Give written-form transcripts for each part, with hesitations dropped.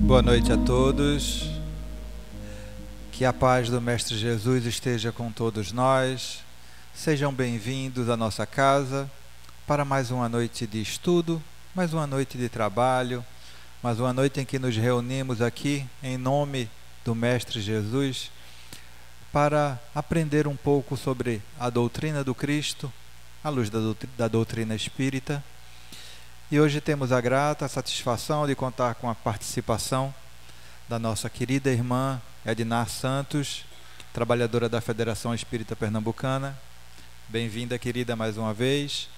Boa noite a todos. Que a paz do Mestre Jesus esteja com todos nós. Sejam bem-vindos à nossa casa para mais uma noite de estudo, mais uma noite de trabalho, mais uma noite em que nos reunimos aqui em nome do Mestre Jesus para aprender um pouco sobre a doutrina do Cristo, à luz da doutrina espírita. E hoje temos a grata satisfação de contar com a participação da nossa querida irmã Ednar Santos, trabalhadora da Federação Espírita Pernambucana. Bem-vinda, querida, mais uma vez.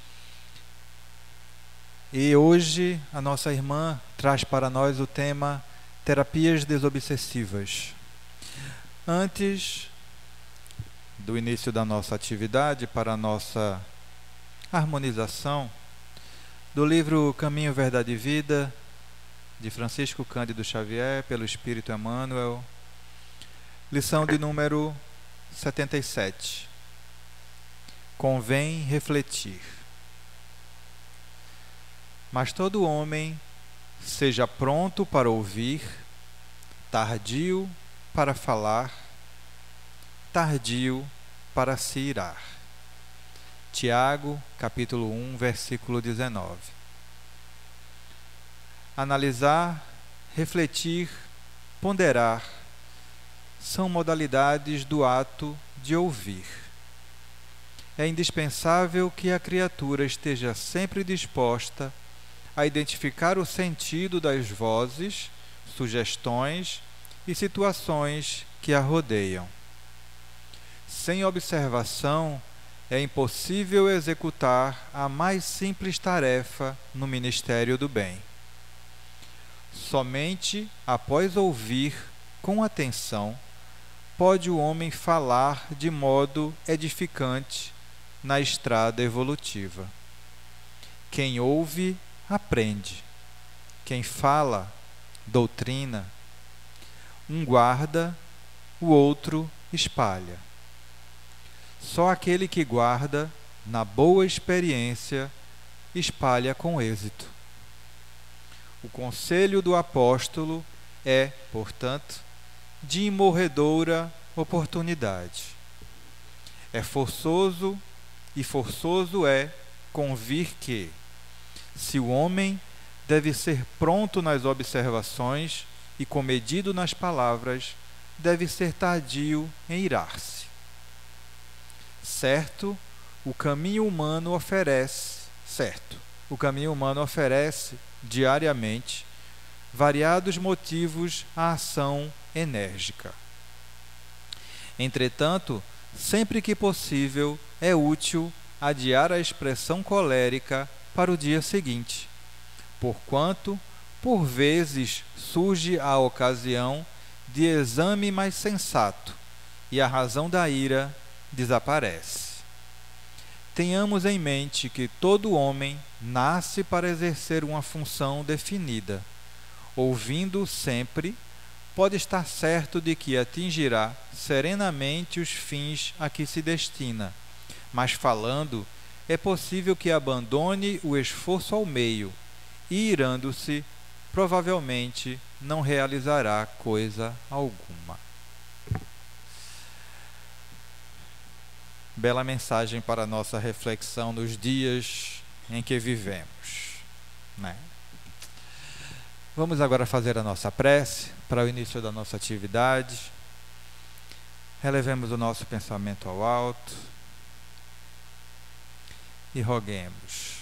E hoje a nossa irmã traz para nós o tema Terapias Desobsessivas. Antes do início da nossa atividade, para a nossa harmonização, do livro Caminho, Verdade e Vida, de Francisco Cândido Xavier, pelo Espírito Emmanuel, lição de número 77. Convém refletir. Mas todo homem seja pronto para ouvir, tardio para falar, tardio para se irar. Tiago, capítulo 1, versículo 19. Analisar, refletir, ponderar são modalidades do ato de ouvir. É indispensável que a criatura esteja sempre disposta a identificar o sentido das vozes, sugestões e situações que a rodeiam. Sem observação, é impossível executar a mais simples tarefa no ministério do bem. Somente após ouvir com atenção, pode o homem falar de modo edificante na estrada evolutiva. Quem ouve, aprende. Quem fala, doutrina. Um guarda, o outro espalha. Só aquele que guarda, na boa experiência, espalha com êxito. O conselho do apóstolo é, portanto, de imorredoura oportunidade. É forçoso, e forçoso é convir que, se o homem deve ser pronto nas observações e comedido nas palavras, deve ser tardio em irar-se. O caminho humano oferece diariamente variados motivos à ação enérgica. Entretanto, sempre que possível, é útil adiar a expressão colérica para o dia seguinte, porquanto, por vezes, surge a ocasião de exame mais sensato e a razão da ira desaparece. Tenhamos em mente que todo homem nasce para exercer uma função definida. Ouvindo sempre, pode estar certo de que atingirá serenamente os fins a que se destina, mas falando, é possível que abandone o esforço ao meio e, irando-se, provavelmente não realizará coisa alguma. Bela mensagem para a nossa reflexão nos dias em que vivemos, né? Vamos agora fazer a nossa prece para o início da nossa atividade. Relevemos o nosso pensamento ao alto e roguemos.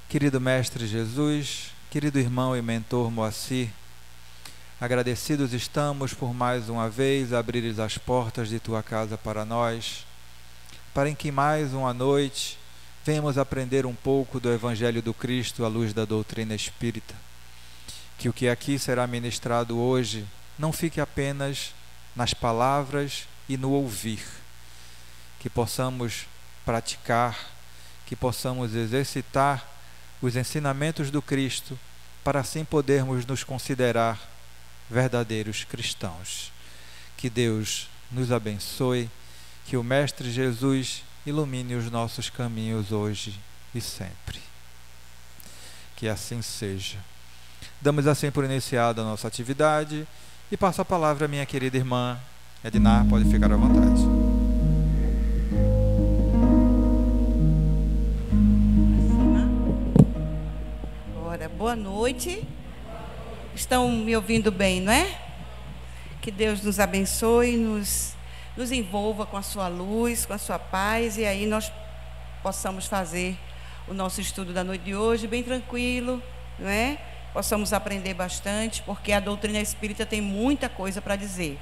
Querido Mestre Jesus, querido irmão e mentor Moacir, agradecidos estamos por mais uma vez abrires as portas de tua casa para nós, para em que mais uma noite venhamos aprender um pouco do Evangelho do Cristo à luz da doutrina espírita. Que o que aqui será ministrado hoje não fique apenas nas palavras e no ouvir, que possamos praticar, que possamos exercitar os ensinamentos do Cristo, para assim podermos nos considerar verdadeiros cristãos. Que Deus nos abençoe, que o Mestre Jesus ilumine os nossos caminhos hoje e sempre. Que assim seja. Damos assim por iniciada a nossa atividade e passo a palavra à minha querida irmã Ednar, pode ficar à vontade. Boa noite. Estão me ouvindo bem, não é? Que Deus nos abençoe, nos envolva com a sua luz, com a sua paz, e aí nós possamos fazer o nosso estudo da noite de hoje bem tranquilo, não é? Possamos aprender bastante, porque a doutrina espírita tem muita coisa para dizer.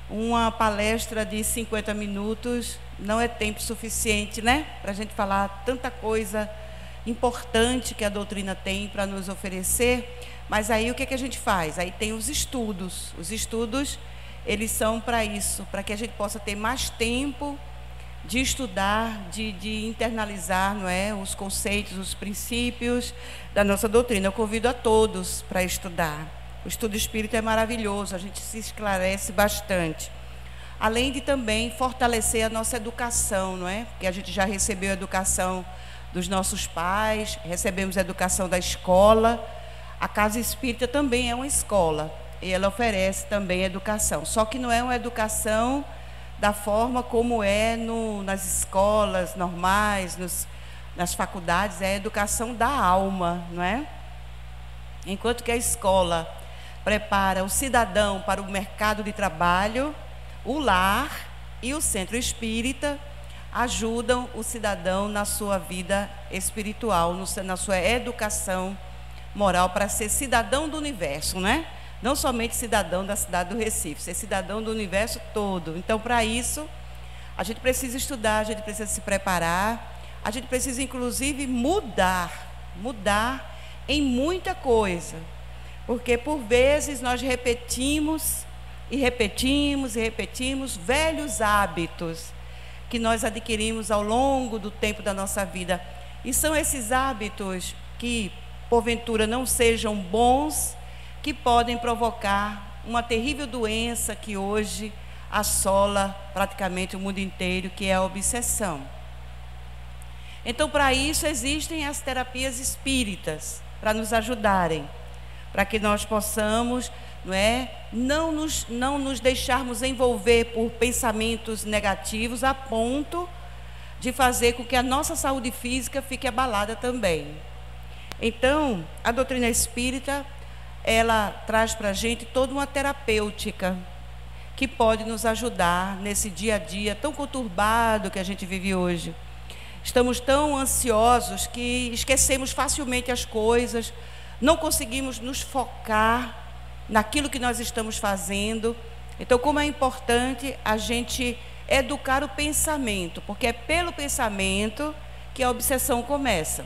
Uma palestra de 50 minutos não é tempo suficiente, né? Para a gente falar tanta coisa importante que a doutrina tem para nos oferecer. Mas aí o que a gente faz? Aí tem os estudos. Os estudos, eles são para isso, para que a gente possa ter mais tempo de estudar, de internalizar, não é, os conceitos, os princípios da nossa doutrina. Eu convido a todos para estudar. O estudo espírita é maravilhoso, a gente se esclarece bastante. Além de também fortalecer a nossa educação, não é? Porque a gente já recebeu a educação dos nossos pais, recebemos a educação da escola. A Casa Espírita também é uma escola e ela oferece também educação. Só que não é uma educação da forma como é nas escolas normais, nas faculdades, é a educação da alma, não é? Enquanto que a escola prepara o cidadão para o mercado de trabalho, o lar e o centro espírita ajudam o cidadão na sua vida espiritual, na sua educação moral, para ser cidadão do universo, né? Não somente cidadão da cidade do Recife, ser cidadão do universo todo. Então, para isso, a gente precisa estudar, a gente precisa se preparar, a gente precisa, inclusive, mudar em muita coisa. Porque, por vezes, nós repetimos velhos hábitos que nós adquirimos ao longo do tempo da nossa vida. E são esses hábitos que, porventura, não sejam bons, que podem provocar uma terrível doença que hoje assola praticamente o mundo inteiro, que é a obsessão. Então, para isso, existem as terapias espíritas, para nos ajudarem, para que nós possamos, não nos deixarmos envolver por pensamentos negativos a ponto de fazer com que a nossa saúde física fique abalada também. Então, a doutrina espírita, ela traz para a gente toda uma terapêutica que pode nos ajudar nesse dia a dia tão conturbado que a gente vive hoje. Estamos tão ansiosos que esquecemos facilmente as coisas, não conseguimos nos focar naquilo que nós estamos fazendo. Então, como é importante a gente educar o pensamento, porque é pelo pensamento que a obsessão começa.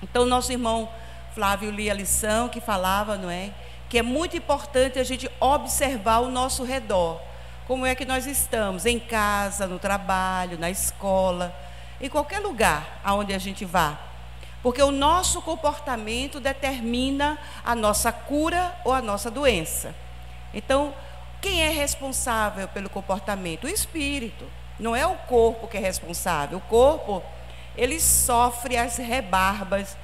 Então, nosso irmão Flávio lia a lição que falava, que é muito importante a gente observar o nosso redor. Como é que nós estamos em casa, no trabalho, na escola, em qualquer lugar aonde a gente vá. Porque o nosso comportamento determina a nossa cura ou a nossa doença. Então, quem é responsável pelo comportamento? O espírito. Não é o corpo que é responsável. O corpo, ele sofre as rebarbas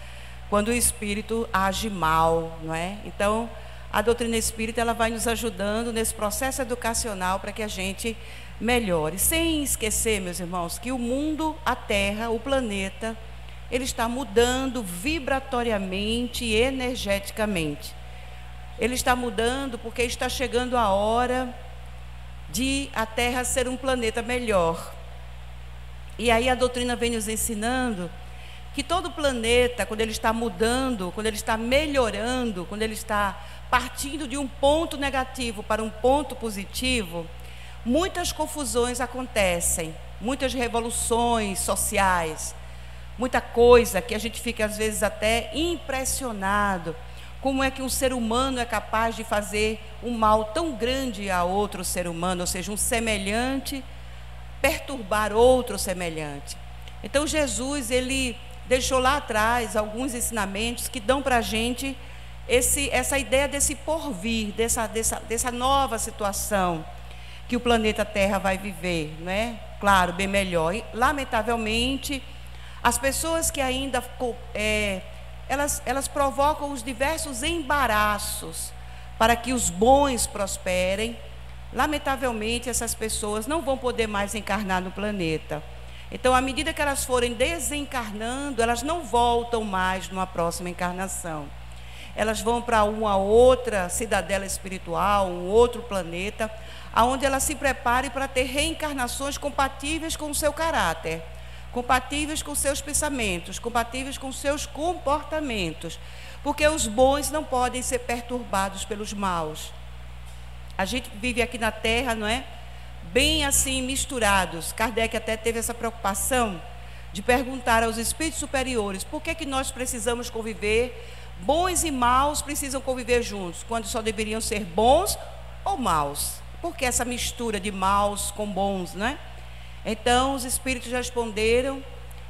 quando o espírito age mal, não é? Então, a doutrina espírita, ela vai nos ajudando nesse processo educacional para que a gente melhore. Sem esquecer, meus irmãos, que o mundo, a Terra, o planeta, ele está mudando vibratoriamente e energeticamente. Ele está mudando porque está chegando a hora de a Terra ser um planeta melhor. E aí a doutrina vem nos ensinando que todo planeta, quando ele está mudando, quando ele está melhorando, quando ele está partindo de um ponto negativo para um ponto positivo, muitas confusões acontecem, muitas revoluções sociais, muita coisa que a gente fica às vezes até impressionado. Como é que um ser humano é capaz de fazer um mal tão grande a outro ser humano, ou seja, um semelhante perturbar outro semelhante. Então Jesus, ele deixou lá atrás alguns ensinamentos que dão para a gente essa ideia desse porvir, dessa nova situação que o planeta Terra vai viver, não é? Claro, bem melhor. E, lamentavelmente, as pessoas que ainda elas provocam os diversos embaraços para que os bons prosperem. Lamentavelmente, essas pessoas não vão poder mais encarnar no planeta. Então, à medida que elas forem desencarnando, elas não voltam mais numa próxima encarnação. Elas vão para uma outra cidadela espiritual, um outro planeta, onde elas se preparem para ter reencarnações compatíveis com o seu caráter, compatíveis com os seus pensamentos, compatíveis com os seus comportamentos, porque os bons não podem ser perturbados pelos maus. A gente vive aqui na Terra, não é? Bem assim misturados. Kardec até teve essa preocupação de perguntar aos espíritos superiores por que nós precisamos conviver, bons e maus precisam conviver juntos, quando só deveriam ser bons ou maus. Por que essa mistura de maus com bons, né? Então os espíritos responderam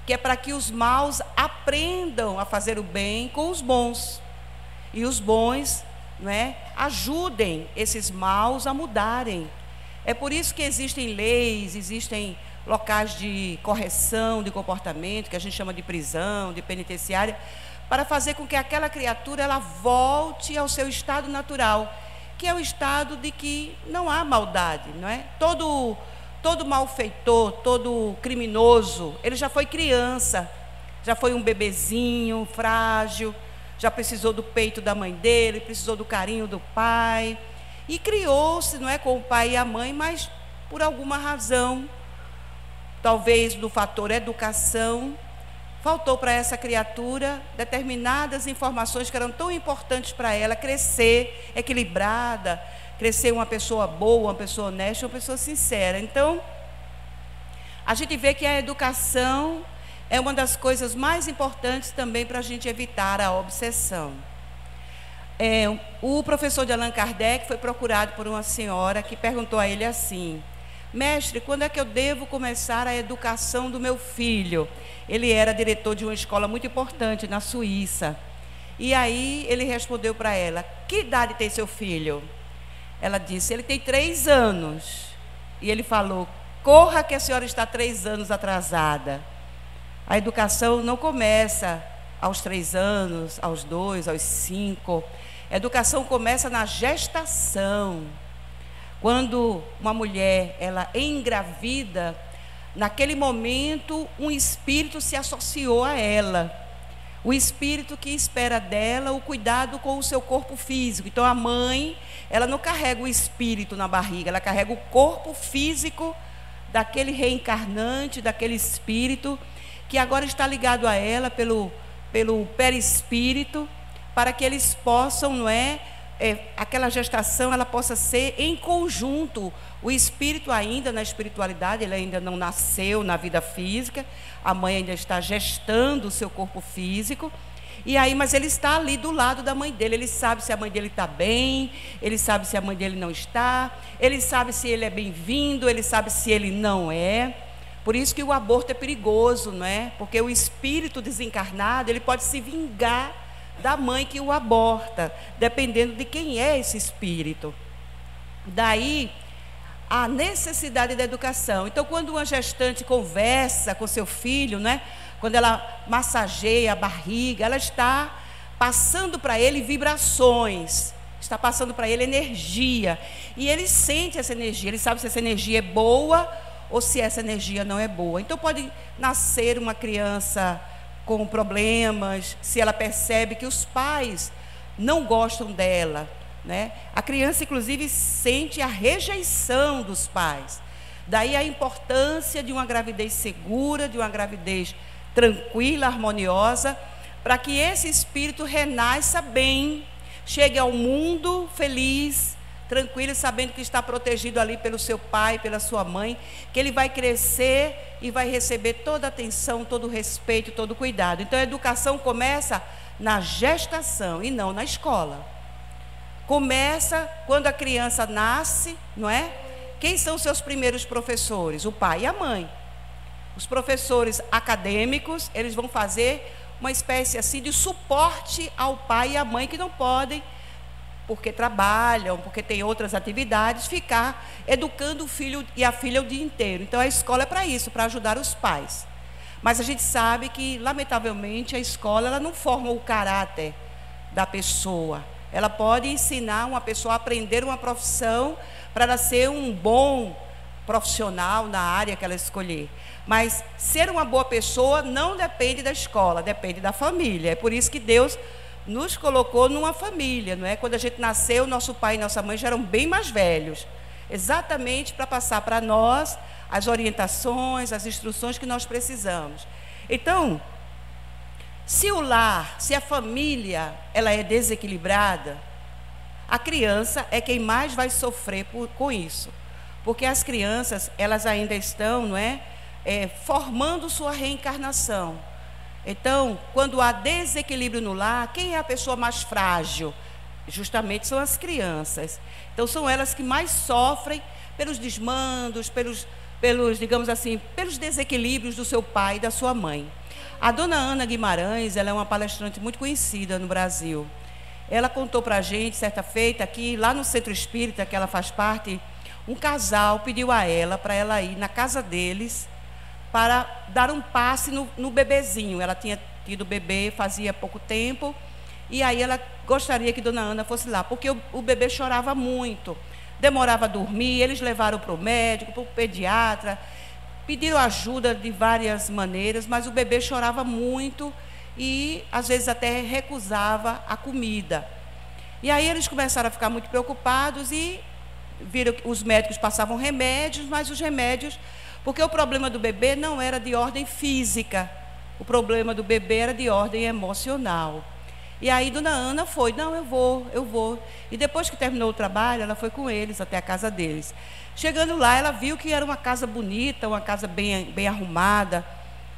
que é para que os maus aprendam a fazer o bem com os bons, e os bons, não é, ajudem esses maus a mudarem. É por isso que existem leis, existem locais de correção de comportamento, que a gente chama de prisão, de penitenciária, para fazer com que aquela criatura ela volte ao seu estado natural, que é o estado de que não há maldade, não é? Todo malfeitor, todo criminoso, ele já foi criança, já foi um bebezinho frágil, já precisou do peito da mãe dele, precisou do carinho do pai, e criou-se, não é, com o pai e a mãe, mas por alguma razão, talvez no fator educação, faltou para essa criatura determinadas informações que eram tão importantes para ela crescer equilibrada, crescer uma pessoa boa, uma pessoa honesta, uma pessoa sincera. Então, a gente vê que a educação é uma das coisas mais importantes também para a gente evitar a obsessão. O professor de Allan Kardec foi procurado por uma senhora que perguntou a ele assim: mestre, quando é que eu devo começar a educação do meu filho? Ele era diretor de uma escola muito importante na Suíça. E aí ele respondeu para ela: que idade tem seu filho? Ela disse: ele tem 3 anos. E ele falou: corra que a senhora está 3 anos atrasada. A educação não começa aos 3 anos, aos 2, aos 5. A educação começa na gestação. Quando uma mulher, ela engravida, naquele momento um espírito se associou a ela. O espírito que espera dela o cuidado com o seu corpo físico. Então a mãe, ela não carrega o espírito na barriga, ela carrega o corpo físico daquele reencarnante, daquele espírito que agora está ligado a ela pelo perispírito, para que eles possam, não é, aquela gestação ela possa ser em conjunto. O espírito ainda na espiritualidade, ele ainda não nasceu na vida física, a mãe ainda está gestando o seu corpo físico, e aí, mas ele está ali do lado da mãe dele, ele sabe se a mãe dele está bem, ele sabe se a mãe dele não está, ele sabe se ele é bem-vindo, ele sabe se ele não é. Por isso que o aborto é perigoso, não é? Porque o espírito desencarnado, ele pode se vingar da mãe que o aborta, dependendo de quem é esse espírito. Daí a necessidade da educação. Então, quando uma gestante conversa com seu filho, né, quando ela massageia a barriga, ela está passando para ele vibrações, está passando para ele energia, e ele sente essa energia, ele sabe se essa energia é boa ou se essa energia não é boa. Então pode nascer uma criança com problemas, se ela percebe que os pais não gostam dela, né? A criança, inclusive, sente a rejeição dos pais. Daí a importância de uma gravidez segura, de uma gravidez tranquila, harmoniosa, para que esse espírito renasça bem, chegue ao mundo feliz, tranquilo, sabendo que está protegido ali pelo seu pai, pela sua mãe, que ele vai crescer e vai receber toda a atenção, todo o respeito, todo o cuidado. Então a educação começa na gestação e não na escola. Começa quando a criança nasce, não é? Quem são os seus primeiros professores? O pai e a mãe. Os professores acadêmicos, eles vão fazer uma espécie assim de suporte ao pai e à mãe, que não podem, porque trabalham, porque têm outras atividades, ficar educando o filho e a filha o dia inteiro. Então a escola é para isso, para ajudar os pais. Mas a gente sabe que, lamentavelmente, a escola ela não forma o caráter da pessoa. Ela pode ensinar uma pessoa a aprender uma profissão para ela ser um bom profissional na área que ela escolher. Mas ser uma boa pessoa não depende da escola, depende da família. É por isso que Deus nos colocou numa família, não é? Quando a gente nasceu, nosso pai e nossa mãe já eram bem mais velhos, exatamente para passar para nós as orientações, as instruções que nós precisamos. Então, se o lar, se a família, ela é desequilibrada, a criança é quem mais vai sofrer com isso. Porque as crianças, elas ainda estão, não é, formando sua reencarnação. Então, quando há desequilíbrio no lar, quem é a pessoa mais frágil? Justamente são as crianças. Então, são elas que mais sofrem pelos desmandos, pelos, digamos assim, pelos desequilíbrios do seu pai e da sua mãe. A dona Ana Guimarães, ela é uma palestrante muito conhecida no Brasil. Ela contou para a gente, certa feita, que lá no Centro Espírita, que ela faz parte, um casal pediu a ela, para ela ir na casa deles, para dar um passe no bebezinho. Ela tinha tido bebê fazia pouco tempo, e aí ela gostaria que dona Ana fosse lá, porque o bebê chorava muito, demorava a dormir. Eles levaram para o médico, para o pediatra, pediram ajuda de várias maneiras, mas o bebê chorava muito e às vezes até recusava a comida. E aí eles começaram a ficar muito preocupados e viram que os médicos passavam remédios, mas os remédios, porque o problema do bebê não era de ordem física, o problema do bebê era de ordem emocional. E aí dona Ana foi, não, eu vou. E depois que terminou o trabalho, ela foi com eles até a casa deles. Chegando lá, ela viu que era uma casa bonita, uma casa bem arrumada,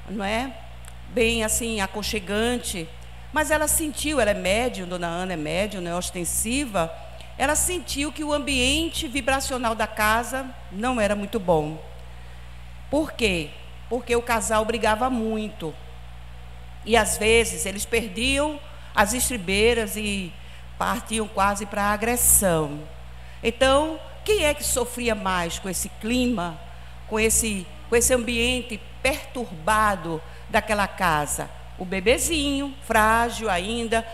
não é? Bem assim, aconchegante. Mas ela sentiu, ela é médium, dona Ana é médium, não é ostensiva, ela sentiu que o ambiente vibracional da casa não era muito bom. Por quê? Porque o casal brigava muito. E às vezes eles perdiam as estribeiras e partiam quase para a agressão. Então, quem é que sofria mais com esse clima, com esse ambiente perturbado daquela casa? O bebezinho, frágil ainda,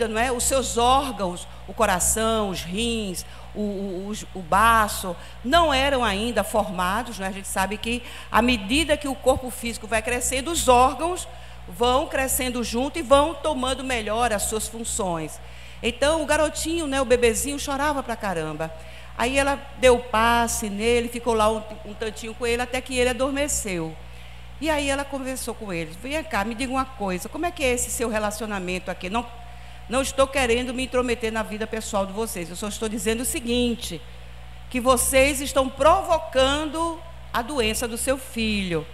não é? Os seus órgãos, o coração, os rins, o baço, não eram ainda formados, não é? A gente sabe que, à medida que o corpo físico vai crescendo, os órgãos vão crescendo junto e vão tomando melhor as suas funções. Então, o garotinho, né, o bebezinho, chorava pra caramba. Aí ela deu passe nele, ficou lá um tantinho com ele, até que ele adormeceu. E aí ela conversou com ele. Vem cá, me diga uma coisa, como é que é esse seu relacionamento aqui? Não estou querendo me intrometer na vida pessoal de vocês, eu só estou dizendo o seguinte, que vocês estão provocando a doença do seu filho.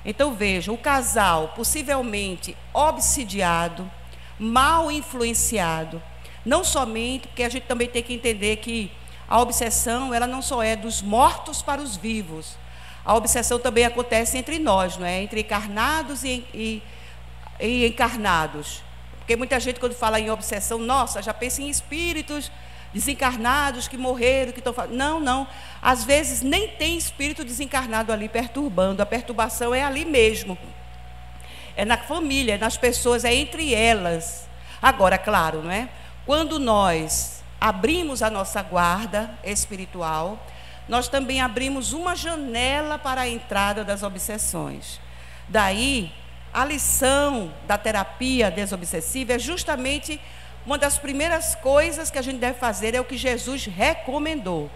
Então veja, o casal possivelmente obsidiado, mal influenciado, não somente, porque a gente também tem que entender que a obsessão, ela não só é dos mortos para os vivos, a obsessão também acontece entre nós, não é? Entre encarnados e encarnados. Porque muita gente, quando fala em obsessão, nossa, já pensa em espíritos desencarnados que morreram, que estão falando. Não. Às vezes nem tem espírito desencarnado ali perturbando. A perturbação é ali mesmo. É na família, é nas pessoas, é entre elas. Agora, claro, não é? Quando nós abrimos a nossa guarda espiritual, nós também abrimos uma janela para a entrada das obsessões. Daí, a lição da terapia desobsessiva é justamente uma das primeiras coisas que a gente deve fazer, é o que Jesus recomendou.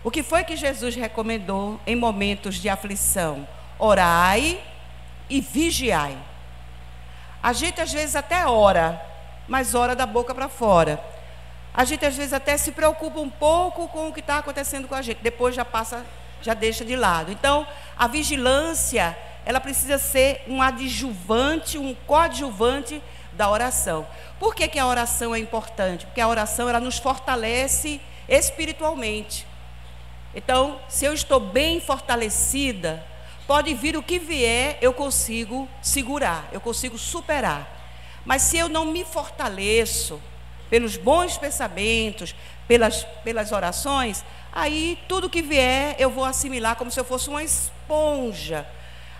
O que foi que Jesus recomendou em momentos de aflição? Orai e vigiai. A gente às vezes até ora, mas ora da boca para fora. A gente às vezes até se preocupa um pouco com o que está acontecendo com a gente, depois já passa, já deixa de lado. Então, a vigilância, ela precisa ser um adjuvante, um coadjuvante da oração. Por que a oração é importante? Porque a oração, ela nos fortalece espiritualmente. Então, se eu estou bem fortalecida, pode vir o que vier, eu consigo segurar, eu consigo superar. Mas se eu não me fortaleço pelos bons pensamentos, pelas orações, aí tudo que vier eu vou assimilar como se eu fosse uma esponja.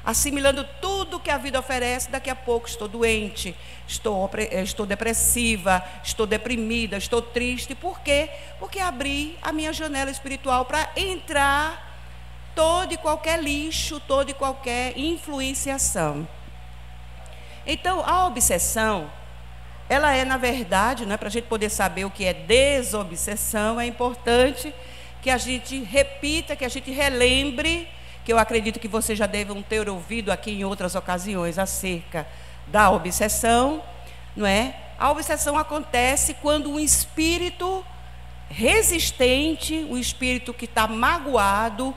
assimilando tudo que a vida oferece. Daqui a pouco estou doente, estou depressiva, estou deprimida, estou triste. Por quê? Porque abri a minha janela espiritual para entrar todo e qualquer lixo, toda e qualquer influenciação. Então, a obsessão, ela é, na verdade, para a gente poder saber o que é desobsessão, é importante que a gente repita, que a gente relembre, que eu acredito que vocês já devem ter ouvido aqui em outras ocasiões acerca da obsessão, não é? A obsessão acontece quando um espírito resistente, um espírito que está magoado,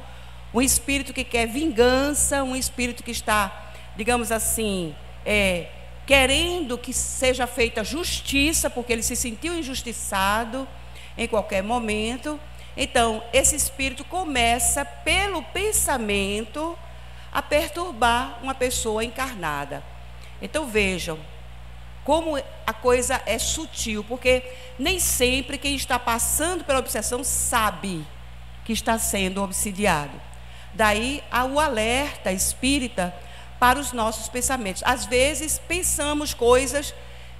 um espírito que quer vingança, um espírito que está, digamos assim, querendo que seja feita justiça, porque ele se sentiu injustiçado em qualquer momento. Então, esse espírito começa, pelo pensamento, a perturbar uma pessoa encarnada. Então, vejam como a coisa é sutil, porque nem sempre quem está passando pela obsessão sabe que está sendo obsidiado. Daí, há o alerta espírita para os nossos pensamentos. Às vezes, pensamos coisas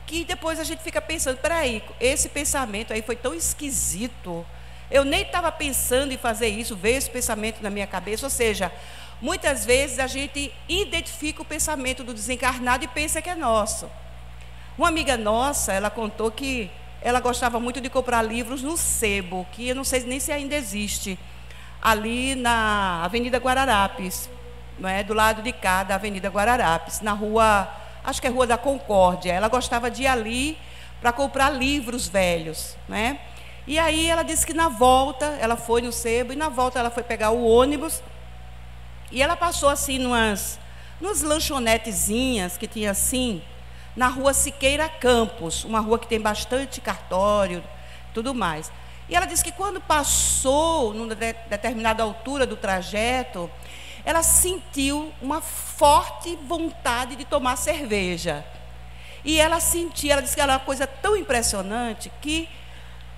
que depois a gente fica pensando, peraí, esse pensamento aí foi tão esquisito, eu nem estava pensando em fazer isso, veio esse pensamento na minha cabeça. Ou seja, muitas vezes a gente identifica o pensamento do desencarnado e pensa que é nosso. Uma amiga nossa, ela contou que ela gostava muito de comprar livros no Sebo, que eu não sei nem se ainda existe, ali na Avenida Guararapes, não é? Do lado de cá da Avenida Guararapes, na rua, acho que é Rua da Concórdia. Ela gostava de ir ali para comprar livros velhos, né? E aí ela disse que na volta, ela foi no Sebo, e na volta ela foi pegar o ônibus, e ela passou assim numas lanchonetezinhas que tinha assim, na rua Siqueira Campos, uma rua que tem bastante cartório, tudo mais. E ela disse que quando passou, numa determinada altura do trajeto, ela sentiu uma forte vontade de tomar cerveja. E ela sentia, ela disse que era uma coisa tão impressionante que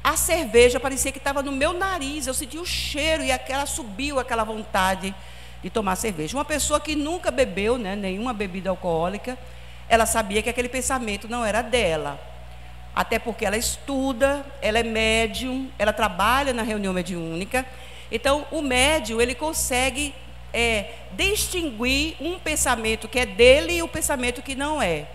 a cerveja parecia que estava no meu nariz, eu senti o cheiro e subiu aquela vontade de tomar cerveja. Uma pessoa que nunca bebeu, né, nenhuma bebida alcoólica, ela sabia que aquele pensamento não era dela. Até porque ela estuda, ela é médium, ela trabalha na reunião mediúnica. Então, o médium, ele consegue distinguir um pensamento que é dele e o pensamento que não é.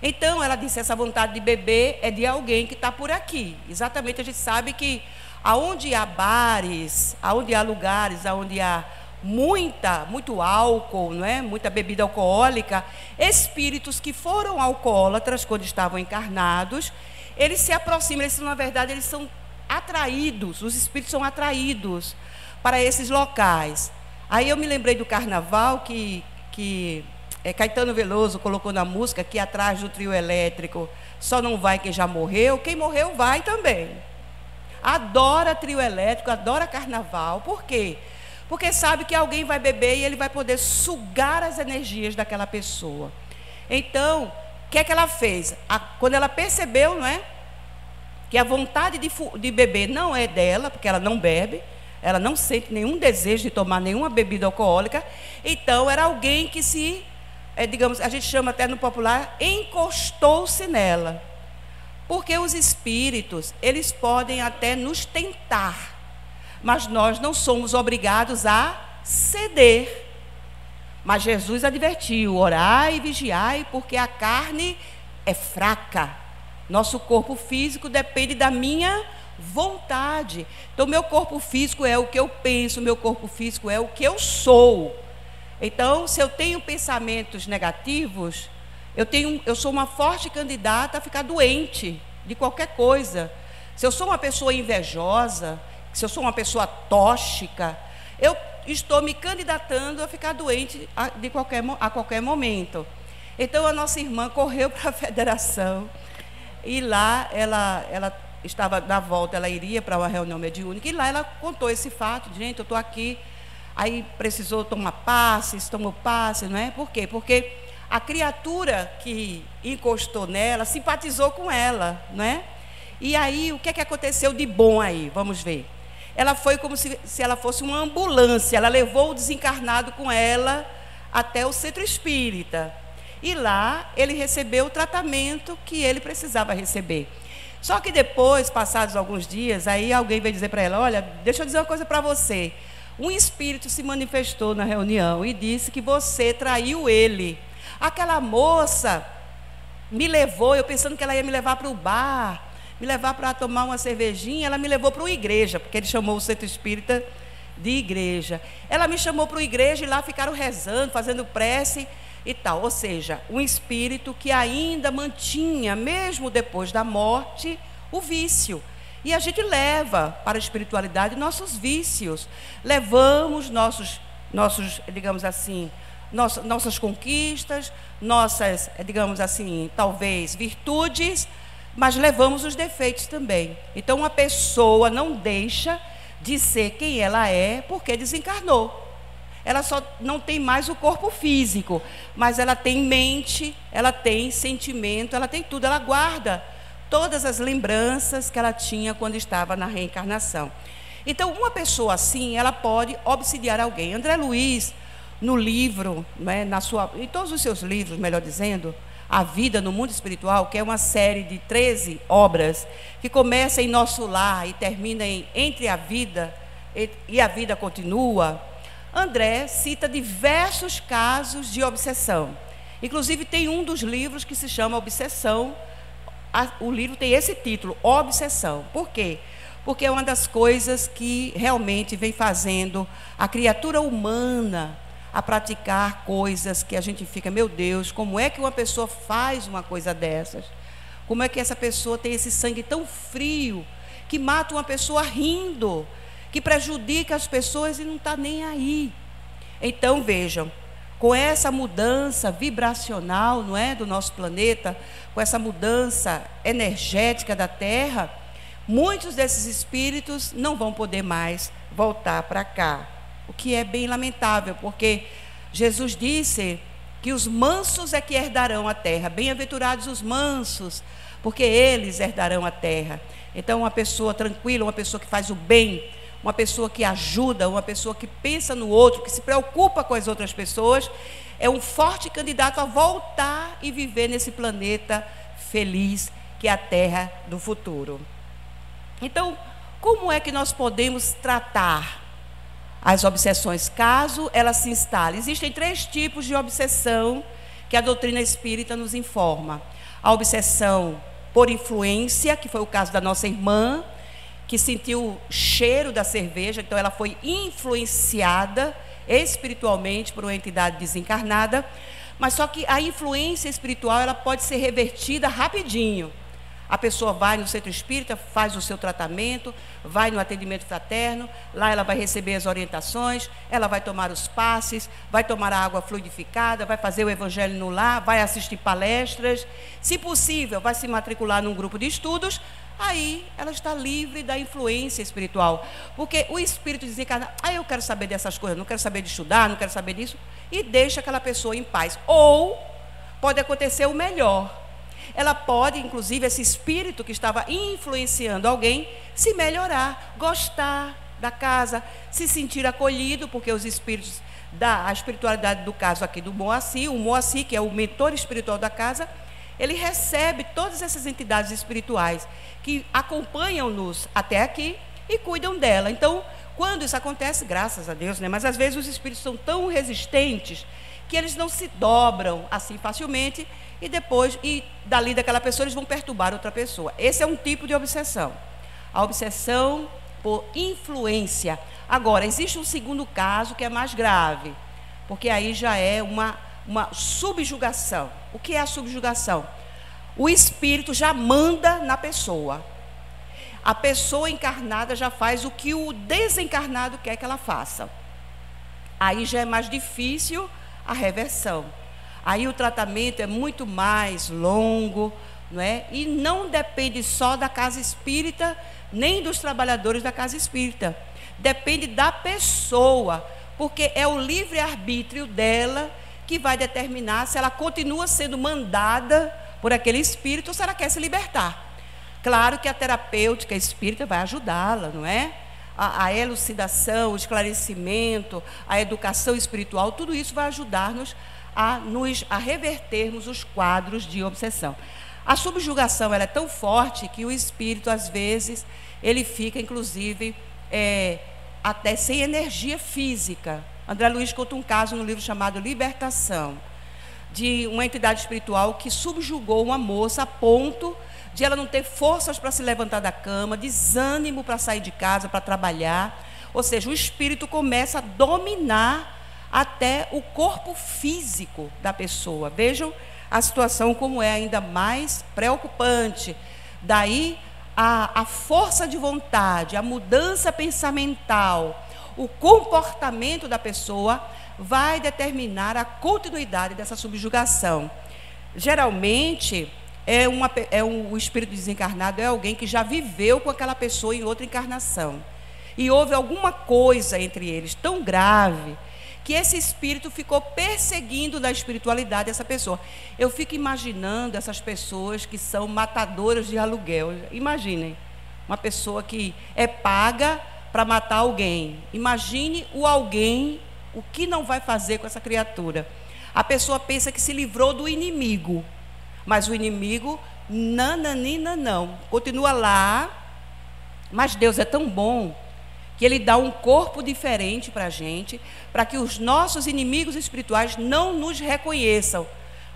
Então, ela disse, essa vontade de beber é de alguém que está por aqui. Exatamente, a gente sabe que aonde há bares, aonde há lugares, aonde há muito álcool, não é? Muita bebida alcoólica, espíritos que foram alcoólatras quando estavam encarnados, eles se aproximam, na verdade, eles são atraídos, os espíritos são atraídos para esses locais. Aí eu me lembrei do carnaval que Caetano Veloso colocou na música que atrás do trio elétrico só não vai quem já morreu, quem morreu vai também. Adora trio elétrico, adora carnaval. Por quê? Porque sabe que alguém vai beber e ele vai poder sugar as energias daquela pessoa. Então, o que é que ela fez? Quando ela percebeu, não é, que a vontade de beber não é dela, porque ela não bebe, ela não sente nenhum desejo de tomar nenhuma bebida alcoólica, então era alguém que digamos, a gente chama até no popular, encostou-se nela. Porque os espíritos, eles podem até nos tentar, mas nós não somos obrigados a ceder. Mas Jesus advertiu, orai e vigiai, porque a carne é fraca. Nosso corpo físico depende da minha vontade. Então, meu corpo físico é o que eu penso, meu corpo físico é o que eu sou. Então, se eu tenho pensamentos negativos, eu sou uma forte candidata a ficar doente de qualquer coisa. Se eu sou uma pessoa invejosa, se eu sou uma pessoa tóxica, eu estou me candidatando a ficar doente a qualquer momento. Então, a nossa irmã correu para a federação e lá ela estava na volta, ela iria para uma reunião mediúnica, e lá ela contou esse fato, gente, eu estou aqui, aí precisou tomar passes, tomou passe, não é? Por quê? Porque a criatura que encostou nela simpatizou com ela, não é? E aí, o que é que aconteceu de bom aí? Vamos ver. Ela foi como se ela fosse uma ambulância, ela levou o desencarnado com ela até o centro espírita. E lá ele recebeu o tratamento que ele precisava receber. Só que depois, passados alguns dias, aí alguém veio dizer para ela: olha, deixa eu dizer uma coisa para você. Um espírito se manifestou na reunião e disse que você traiu ele. Aquela moça me levou, eu pensando que ela ia me levar para o bar, me levar para tomar uma cervejinha, ela me levou para uma igreja, porque ele chamou o centro espírita de igreja. Ela me chamou para uma igreja e lá ficaram rezando, fazendo prece e tal. Ou seja, um espírito que ainda mantinha, mesmo depois da morte, o vício. E a gente leva para a espiritualidade nossos vícios. Levamos nossos digamos assim, nossas conquistas, nossas, digamos assim, talvez virtudes, mas levamos os defeitos também. Então, uma pessoa não deixa de ser quem ela é porque desencarnou. Ela só não tem mais o corpo físico, mas ela tem mente, ela tem sentimento, ela tem tudo, ela guarda todas as lembranças que ela tinha quando estava na reencarnação. Então, uma pessoa assim, ela pode obsidiar alguém. André Luiz, no livro, né, em todos os seus livros, melhor dizendo, A Vida no Mundo Espiritual, que é uma série de 13 obras, que começa em Nosso Lar e termina em Entre a Vida e a Vida Continua, André cita diversos casos de obsessão. Inclusive, tem um dos livros que se chama Obsessão. O livro tem esse título, Obsessão. Por quê? Porque é uma das coisas que realmente vem fazendo a criatura humana a praticar coisas que a gente fica: meu Deus, como é que uma pessoa faz uma coisa dessas? Como é que essa pessoa tem esse sangue tão frio, que mata uma pessoa rindo, que prejudica as pessoas e não está nem aí? Então, vejam, com essa mudança vibracional, não é, do nosso planeta, com essa mudança energética da Terra, muitos desses espíritos não vão poder mais voltar para cá. O que é bem lamentável, porque Jesus disse que os mansos é que herdarão a terra. Bem-aventurados os mansos, porque eles herdarão a terra. Então, uma pessoa tranquila, uma pessoa que faz o bem, uma pessoa que ajuda, uma pessoa que pensa no outro, que se preocupa com as outras pessoas, é um forte candidato a voltar e viver nesse planeta feliz, que é a terra do futuro. Então, como é que nós podemos tratar as obsessões, caso elas se instalem? Existem 3 tipos de obsessão que a doutrina espírita nos informa. A obsessão por influência, que foi o caso da nossa irmã, que sentiu o cheiro da cerveja, então ela foi influenciada espiritualmente por uma entidade desencarnada, mas só que a influência espiritual, ela pode ser revertida rapidinho. A pessoa vai no centro espírita, faz o seu tratamento, vai no atendimento fraterno, lá ela vai receber as orientações, ela vai tomar os passes, vai tomar a água fluidificada, vai fazer o evangelho no lar, vai assistir palestras, se possível, vai se matricular num grupo de estudos. Aí ela está livre da influência espiritual, porque o espírito desencarna: eu quero saber dessas coisas, não quero saber de estudar, não quero saber disso, e deixa aquela pessoa em paz. Ou pode acontecer o melhor, ela pode, inclusive, esse espírito que estava influenciando alguém, se melhorar, gostar da casa, se sentir acolhido, porque os espíritos a espiritualidade do caso aqui do Moacir, o Moacir, que é o mentor espiritual da casa, ele recebe todas essas entidades espirituais que acompanham-nos até aqui e cuidam dela. Então, quando isso acontece, graças a Deus, né? Mas às vezes os espíritos são tão resistentes que eles não se dobram assim facilmente, e depois, dali daquela pessoa, eles vão perturbar outra pessoa. Esse é um tipo de obsessão, a obsessão por influência. Agora, existe um segundo caso que é mais grave, porque aí já é uma subjugação. O que é a subjugação? O espírito já manda na pessoa. A pessoa encarnada já faz o que o desencarnado quer que ela faça. Aí já é mais difícil a reversão. Aí o tratamento é muito mais longo, não é? E não depende só da casa espírita, nem dos trabalhadores da casa espírita. Depende da pessoa, porque é o livre-arbítrio dela que vai determinar se ela continua sendo mandada por aquele espírito ou se ela quer se libertar. Claro que a terapêutica espírita vai ajudá-la, não é? a elucidação, o esclarecimento, a educação espiritual, tudo isso vai ajudar-nos a revertermos os quadros de obsessão. A subjugação ela é tão forte que o espírito, às vezes, ele fica, inclusive, até sem energia física. André Luiz conta um caso no livro chamado Libertação, de uma entidade espiritual que subjugou uma moça a ponto de ela não ter forças para se levantar da cama, desânimo para sair de casa, para trabalhar. Ou seja, o espírito começa a dominar até o corpo físico da pessoa. Vejam a situação como é ainda mais preocupante. Daí a força de vontade, a mudança pensamental, o comportamento da pessoa vai determinar a continuidade dessa subjugação. Geralmente, o espírito desencarnado é alguém que já viveu com aquela pessoa em outra encarnação. E houve alguma coisa entre eles tão grave que esse espírito ficou perseguindo na espiritualidade essa pessoa. Eu fico imaginando essas pessoas que são matadoras de aluguel. Imaginem, uma pessoa que é paga para matar alguém. Imagine o alguém, o que não vai fazer com essa criatura. A pessoa pensa que se livrou do inimigo, mas o inimigo, nananina, não. Continua lá, mas Deus é tão bom que Ele dá um corpo diferente para a gente, para que os nossos inimigos espirituais não nos reconheçam.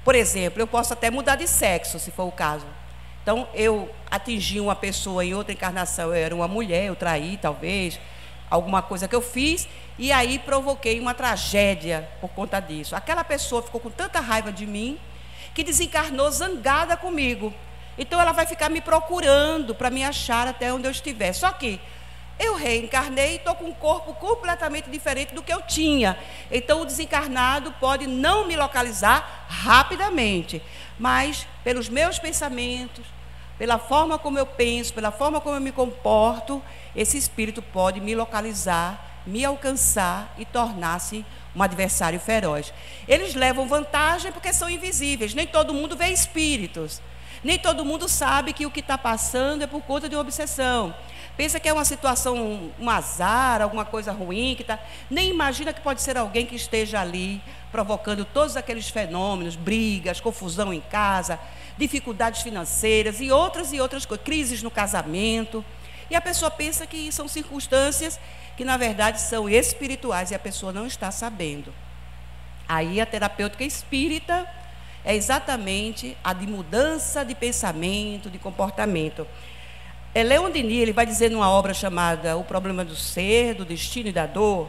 Por exemplo, eu posso até mudar de sexo, se for o caso. Então, eu atingi uma pessoa em outra encarnação, eu era uma mulher, eu traí, talvez, alguma coisa que eu fiz, e aí provoquei uma tragédia por conta disso. Aquela pessoa ficou com tanta raiva de mim, que desencarnou zangada comigo. Então, ela vai ficar me procurando para me achar até onde eu estiver. Só que eu reencarnei e estou com um corpo completamente diferente do que eu tinha. Então, o desencarnado pode não me localizar rapidamente, mas pelos meus pensamentos, pela forma como eu penso, pela forma como eu me comporto, esse espírito pode me localizar, me alcançar e tornar-se um adversário feroz. Eles levam vantagem porque são invisíveis. Nem todo mundo vê espíritos. Nem todo mundo sabe que o que está passando é por conta de uma obsessão. Pensa que é uma situação, um azar, alguma coisa ruim, nem imagina que pode ser alguém que esteja ali provocando todos aqueles fenômenos, brigas, confusão em casa, dificuldades financeiras e outras coisas, crises no casamento. E a pessoa pensa que são circunstâncias que, na verdade, são espirituais e a pessoa não está sabendo. Aí a terapêutica espírita é exatamente a de mudança de pensamento, de comportamento. Leon Denis, ele vai dizer numa obra chamada O Problema do Ser, do Destino e da Dor,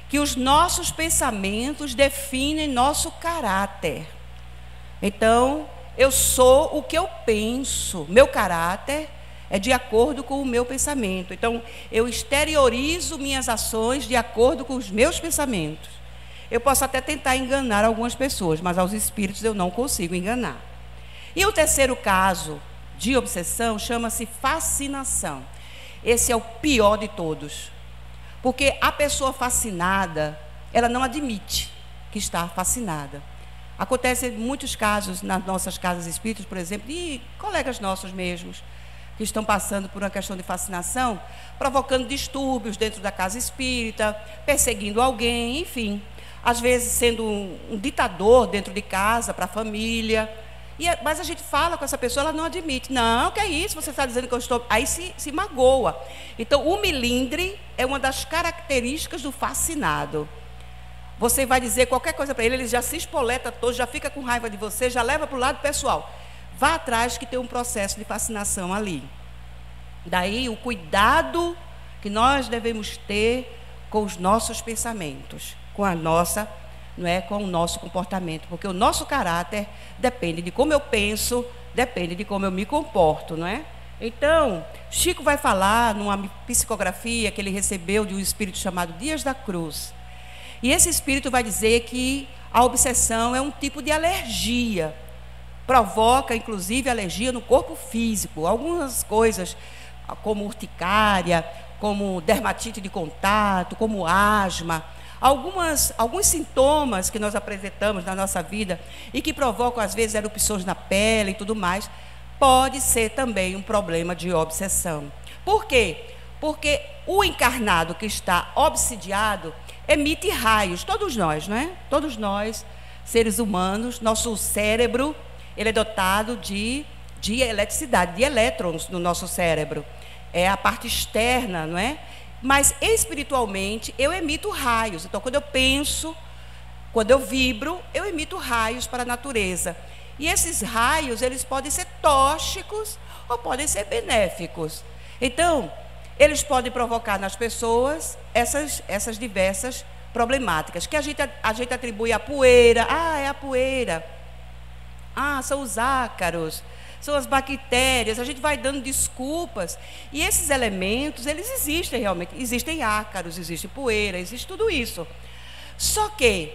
que os nossos pensamentos definem nosso caráter. Então, eu sou o que eu penso, meu caráter é de acordo com o meu pensamento. Então, eu exteriorizo minhas ações de acordo com os meus pensamentos. Eu posso até tentar enganar algumas pessoas, mas aos espíritos eu não consigo enganar. E o terceiro caso de obsessão chama-se fascinação. Esse é o pior de todos. Porque a pessoa fascinada, ela não admite que está fascinada. Acontece muitos casos nas nossas casas espíritas, por exemplo, e colegas nossos mesmos, que estão passando por uma questão de fascinação, provocando distúrbios dentro da casa espírita, perseguindo alguém, enfim. Às vezes sendo um ditador dentro de casa, para a família. Mas a gente fala com essa pessoa, ela não admite. Não, que é isso, você está dizendo que eu estou... Aí se magoa. Então, o melindre é uma das características do fascinado. Você vai dizer qualquer coisa para ele já se espoleta todo, já fica com raiva de você, já leva para o lado pessoal. Vá atrás que tem um processo de fascinação ali. Daí, o cuidado que nós devemos ter com os nossos pensamentos, com a nossa... não é, com o nosso comportamento, porque o nosso caráter depende de como eu penso, depende de como eu me comporto, não é? Então, Chico vai falar numa psicografia que ele recebeu de um espírito chamado Dias da Cruz. E esse espírito vai dizer que a obsessão é um tipo de alergia, provoca inclusive alergia no corpo físico, algumas coisas como urticária, como dermatite de contato, como asma, alguns sintomas que nós apresentamos na nossa vida e que provocam, às vezes, erupções na pele e tudo mais, pode ser também um problema de obsessão. Por quê? Porque o encarnado que está obsidiado emite raios, todos nós, não é? Todos nós, seres humanos, nosso cérebro, ele é dotado de eletricidade, de elétrons no nosso cérebro. É a parte externa, não é? Mas espiritualmente eu emito raios. Então, quando eu penso, quando eu vibro, eu emito raios para a natureza. E esses raios, eles podem ser tóxicos ou podem ser benéficos. Então, eles podem provocar nas pessoas essas diversas problemáticas, que a gente atribui à poeira. Ah, é a poeira. Ah, são os ácaros, são as bactérias. A gente vai dando desculpas. E esses elementos, eles existem realmente. Existem ácaros, existe poeira, existe tudo isso. Só que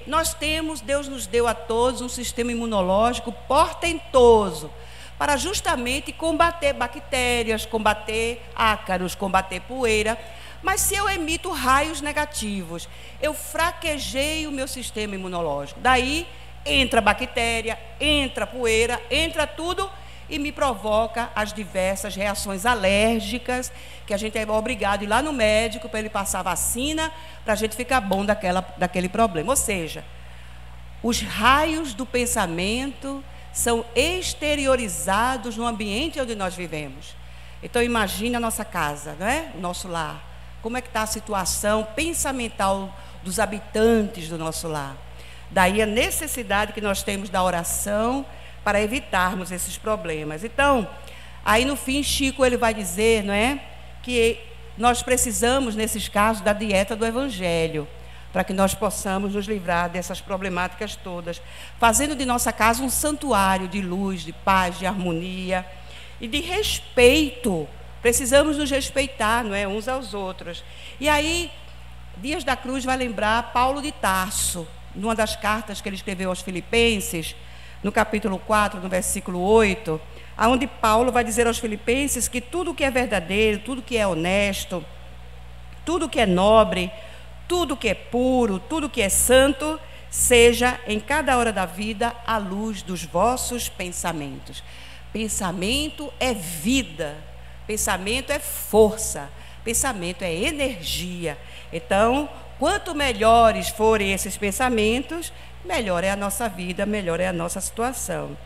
Deus nos deu a todos um sistema imunológico portentoso para justamente combater bactérias, combater ácaros, combater poeira. Mas se eu emito raios negativos, eu fraquejei o meu sistema imunológico. Daí entra bactéria, entra poeira, entra tudo e me provoca as diversas reações alérgicas, que a gente é obrigado a ir lá no médico para ele passar vacina, para a gente ficar bom daquele problema. Ou seja, os raios do pensamento são exteriorizados no ambiente onde nós vivemos. Então, imagine a nossa casa, não é? O nosso lar. Como é que está a situação pensamental dos habitantes do nosso lar? Daí a necessidade que nós temos da oração para evitarmos esses problemas. Então, aí no fim, Chico ele vai dizer, não é, que nós precisamos, nesses casos, da dieta do Evangelho, para que nós possamos nos livrar dessas problemáticas todas, fazendo de nossa casa um santuário de luz, de paz, de harmonia e de respeito. Precisamos nos respeitar, não é, uns aos outros. E aí, Dias da Cruz vai lembrar Paulo de Tarso, numa das cartas que ele escreveu aos Filipenses, no capítulo 4, no versículo 8, onde Paulo vai dizer aos Filipenses que tudo que é verdadeiro, tudo que é honesto, tudo que é nobre, tudo que é puro, tudo que é santo, seja em cada hora da vida a luz dos vossos pensamentos. Pensamento é vida, pensamento é força, pensamento é energia. Então, quanto melhores forem esses pensamentos, melhor é a nossa vida, melhor é a nossa situação.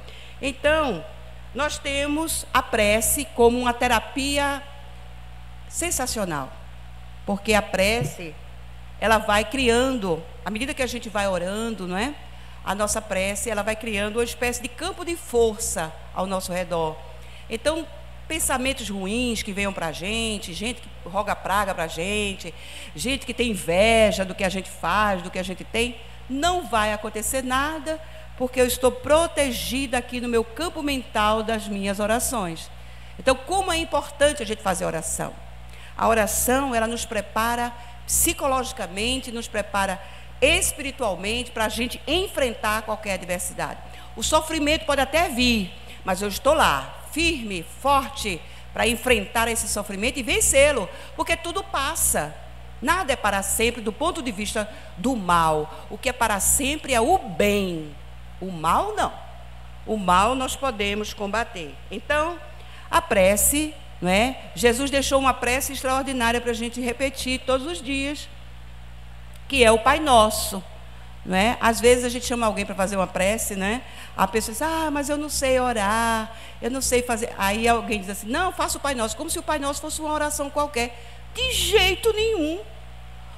Então, nós temos a prece como uma terapia sensacional, porque a prece, ela vai criando, à medida que a gente vai orando, não é? A nossa prece, ela vai criando uma espécie de campo de força ao nosso redor. Então, pensamentos ruins que venham para a gente que roga praga para a gente que tem inveja do que a gente faz, do que a gente tem, não vai acontecer nada, porque eu estou protegida aqui no meu campo mental das minhas orações. Então, como é importante a gente fazer oração? A oração, ela nos prepara psicologicamente, nos prepara espiritualmente para a gente enfrentar qualquer adversidade. O sofrimento pode até vir, mas eu estou lá, firme, forte, para enfrentar esse sofrimento e vencê-lo, porque tudo passa. Nada é para sempre do ponto de vista do mal. O que é para sempre é o bem. O mal, não. O mal nós podemos combater. Então, a prece, não é? Jesus deixou uma prece extraordinária para a gente repetir todos os dias, que é o Pai Nosso. Não é? Às vezes a gente chama alguém para fazer uma prece, né? A pessoa diz, mas eu não sei orar, eu não sei fazer. Aí alguém diz assim, não, faça o Pai Nosso, como se o Pai Nosso fosse uma oração qualquer. De jeito nenhum.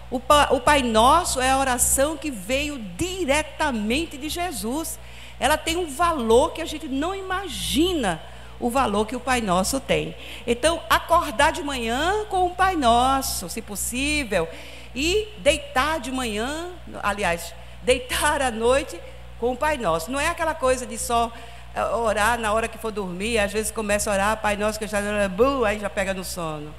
O Pai Nosso é a oração que veio diretamente de Jesus. Ela tem um valor que a gente não imagina, o valor que o Pai Nosso tem. Então, acordar de manhã com o Pai Nosso, se possível, e deitar de manhã, aliás, deitar à noite com o Pai Nosso. Não é aquela coisa de só orar na hora que for dormir, às vezes começa a orar, Pai Nosso que está orando, aí já pega no sono.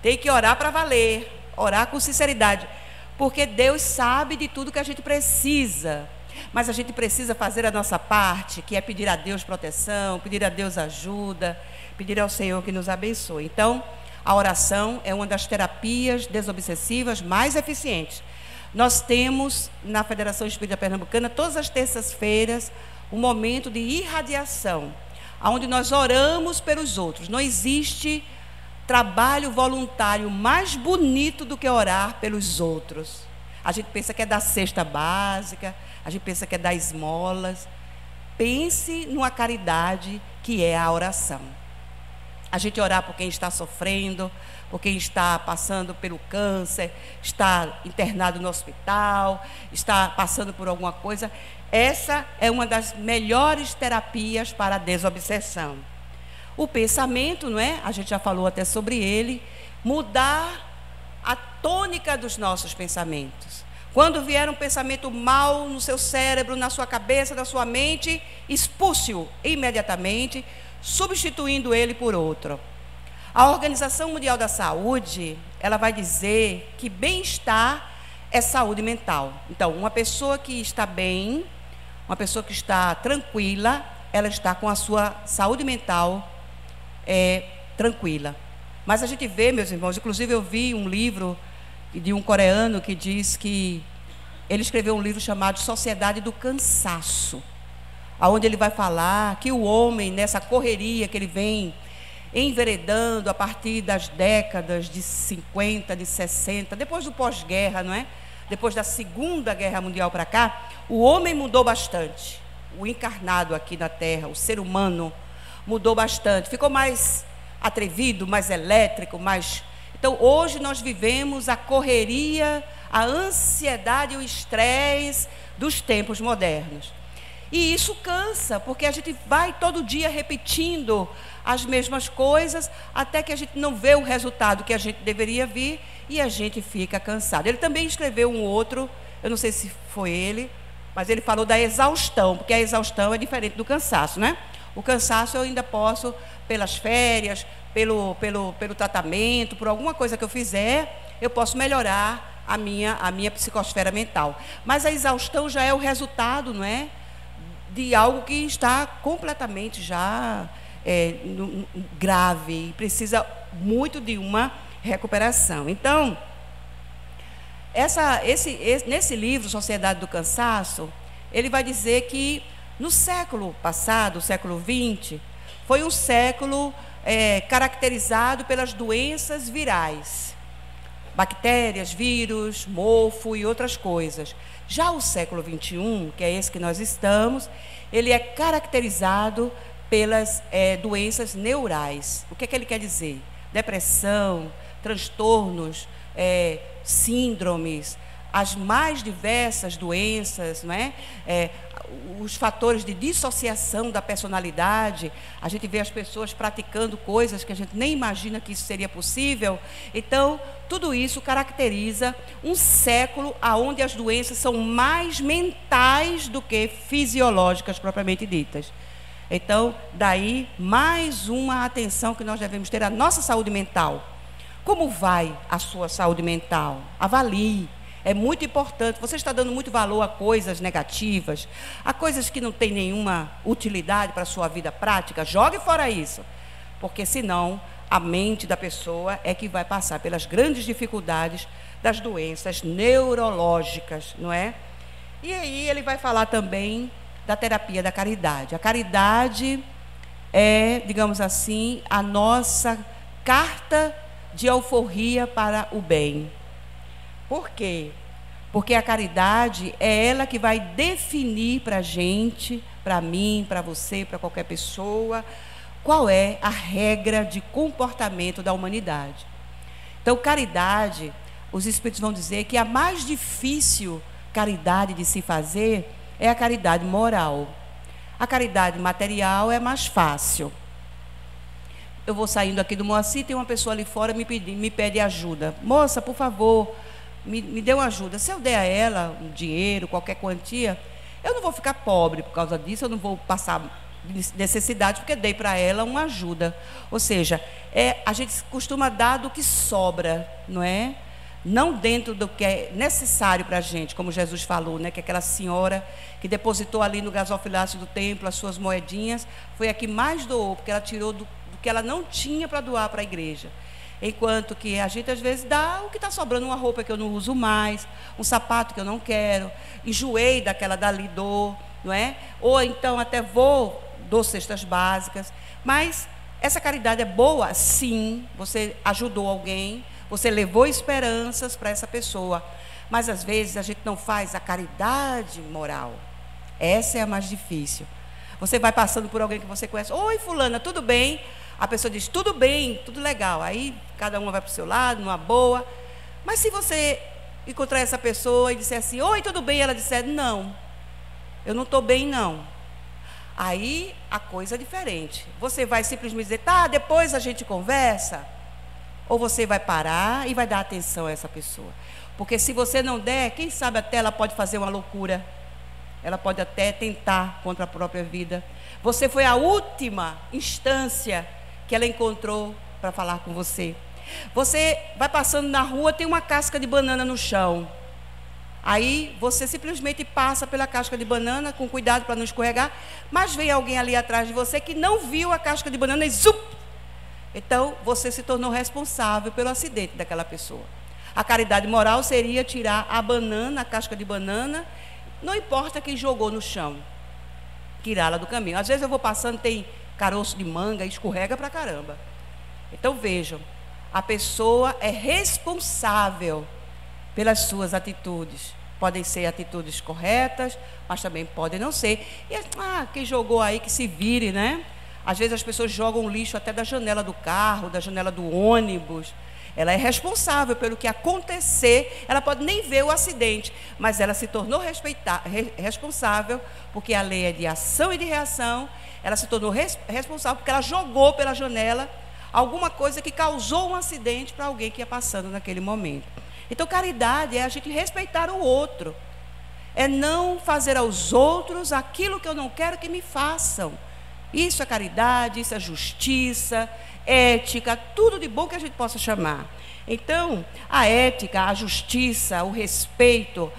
Tem que orar para valer, orar com sinceridade, porque Deus sabe de tudo que a gente precisa, mas a gente precisa fazer a nossa parte, que é pedir a Deus proteção, pedir a Deus ajuda, pedir ao Senhor que nos abençoe. Então, a oração é uma das terapias desobsessivas mais eficientes. Nós temos, na Federação Espírita Pernambucana, todas as terças-feiras, um momento de irradiação, onde nós oramos pelos outros. Não existe trabalho voluntário mais bonito do que orar pelos outros. A gente pensa que é dar cesta básica, a gente pensa que é dar esmolas. Pense numa caridade que é a oração. A gente orar por quem está sofrendo, por quem está passando pelo câncer, está internado no hospital, está passando por alguma coisa. Essa é uma das melhores terapias para a desobsessão. O pensamento, não é? A gente já falou até sobre ele. Mudar a tônica dos nossos pensamentos. Quando vier um pensamento mau no seu cérebro, na sua cabeça, na sua mente, expulse-o imediatamente, substituindo ele por outro. A Organização Mundial da Saúde, ela vai dizer que bem-estar é saúde mental. Então, uma pessoa que está bem, uma pessoa que está tranquila, ela está com a sua saúde mental tranquila. Mas a gente vê, meus irmãos, inclusive eu vi um livro de um coreano que diz que ele escreveu um livro chamado Sociedade do Cansaço, onde ele vai falar que o homem, nessa correria que ele vem enveredando a partir das décadas de 50, de 60, depois do pós-guerra, não é? Depois da Segunda Guerra Mundial para cá, o homem mudou bastante. O encarnado aqui na Terra, o ser humano, mudou bastante. Ficou mais atrevido, mais elétrico, mais... Então, hoje nós vivemos a correria, a ansiedade e o estresse dos tempos modernos. E isso cansa, porque a gente vai todo dia repetindo as mesmas coisas, até que a gente não vê o resultado que a gente deveria ver e a gente fica cansado. Ele também escreveu um outro, eu não sei se foi ele, mas ele falou da exaustão, porque a exaustão é diferente do cansaço, né? O cansaço eu ainda posso, pelas férias, pelo tratamento, por alguma coisa que eu fizer, eu posso melhorar a minha psicosfera mental. Mas a exaustão já é o resultado, não é? De algo que está completamente já grave e precisa muito de uma recuperação. Então, nesse livro, Sociedade do Cansaço, ele vai dizer que no século passado, o século XX, foi um século caracterizado pelas doenças virais, bactérias, vírus, mofo e outras coisas. Já o século XXI, que é esse que nós estamos, ele é caracterizado pelas doenças neurais. O que é que ele quer dizer? Depressão, transtornos, síndromes, as mais diversas doenças, não é? Os fatores de dissociação da personalidade. A gente vê as pessoas praticando coisas que a gente nem imagina que isso seria possível. Então, tudo isso caracteriza um século onde as doenças são mais mentais do que fisiológicas propriamente ditas. Então, daí, mais uma atenção que nós devemos ter à nossa saúde mental. Como vai a sua saúde mental? Avalie. É muito importante. Você está dando muito valor a coisas negativas, a coisas que não têm nenhuma utilidade para a sua vida prática? Jogue fora isso, porque senão a mente da pessoa é que vai passar pelas grandes dificuldades das doenças neurológicas, não é? E aí ele vai falar também da terapia da caridade. A caridade é, digamos assim, a nossa carta de alforria para o bem. Por quê? Porque a caridade é ela que vai definir para a gente, para mim, para você, para qualquer pessoa, qual é a regra de comportamento da humanidade. Então, caridade, os espíritos vão dizer que a mais difícil caridade de se fazer é a caridade moral. A caridade material é mais fácil. Eu vou saindo aqui do Moacir, tem uma pessoa ali fora me pede ajuda. Moça, por favor, me dê uma ajuda. Se eu der a ela um dinheiro, qualquer quantia, eu não vou ficar pobre por causa disso, eu não vou passar necessidade, porque dei para ela uma ajuda. Ou seja, a gente costuma dar do que sobra, não é? Não dentro do que é necessário para a gente, como Jesus falou, né? Que aquela senhora que depositou ali no gasofilácio do templo as suas moedinhas, foi a que mais doou, porque ela tirou do que ela não tinha para doar para a igreja. Enquanto que a gente às vezes dá o que está sobrando, uma roupa que eu não uso mais, um sapato que eu não quero, enjoei daquela dali, dou, não é? Ou então até dou cestas básicas, mas Essa caridade é boa? Sim, você ajudou alguém, você levou esperanças para essa pessoa, mas às vezes a gente não faz a caridade moral. Essa é a mais difícil. Você vai passando por alguém que você conhece, oi fulana, tudo bem? A pessoa diz, tudo bem, tudo legal. Aí cada uma vai para o seu lado, numa boa. Mas se você encontrar essa pessoa e disser assim, oi, tudo bem? Ela disser, não, eu não estou bem não. Aí a coisa é diferente. Você vai simplesmente dizer, tá, depois a gente conversa? Ou você vai parar e vai dar atenção a essa pessoa? Porque se você não der, quem sabe até ela pode fazer uma loucura. Ela pode até tentar contra a própria vida. Você foi a última instância que ela encontrou para falar com você. Você vai passando na rua, tem uma casca de banana no chão. Aí você simplesmente passa pela casca de banana, com cuidado para não escorregar, mas vem alguém ali atrás de você que não viu a casca de banana e zup! Então você se tornou responsável pelo acidente daquela pessoa. A caridade moral seria tirar a banana, a casca de banana, não importa quem jogou no chão, tirá-la do caminho. Às vezes eu vou passando, tem caroço de manga, escorrega pra caramba. Então vejam, a pessoa é responsável pelas suas atitudes. Podem ser atitudes corretas, mas também podem não ser. E quem jogou aí que se vire, né? Às vezes as pessoas jogam lixo até da janela do carro, da janela do ônibus. Ela é responsável pelo que acontecer. Ela pode nem ver o acidente, mas ela se tornou responsável, porque a lei é de ação e de reação. Ela se tornou responsável porque ela jogou pela janela alguma coisa que causou um acidente para alguém que ia passando naquele momento. Então, caridade é a gente respeitar o outro. É não fazer aos outros aquilo que eu não quero que me façam. Isso é caridade, isso é justiça, ética, tudo de bom que a gente possa chamar. Então, a ética, a justiça, o respeito,